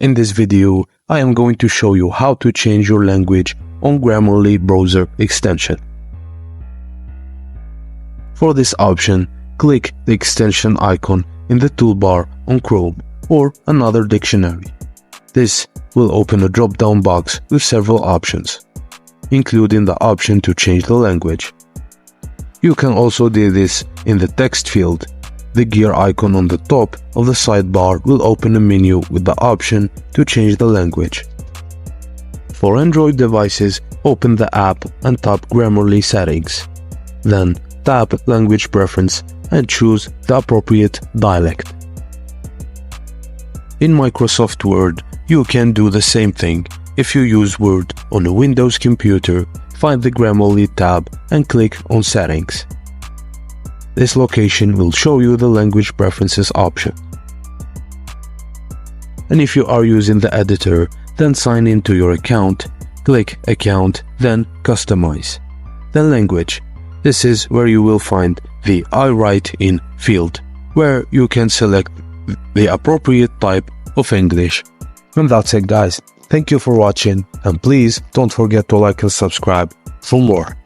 In this video, I am going to show you how to change your language on Grammarly browser extension. For this option, click the extension icon in the toolbar on Chrome or another dictionary. This will open a drop-down box with several options, including the option to change the language. You can also do this in the text field. The gear icon on the top of the sidebar will open a menu with the option to change the language. For Android devices, open the app and tap Grammarly settings. Then tap Language Preference and choose the appropriate dialect. In Microsoft Word, you can do the same thing. If you use Word on a Windows computer, find the Grammarly tab and click on Settings. This location will show you the Language Preferences option. And if you are using the editor, then sign into your account, click Account, then Customize. Then Language. This is where you will find the I write in field, where you can select the appropriate type of English. And that's it, guys. Thank you for watching, and please don't forget to like and subscribe for more.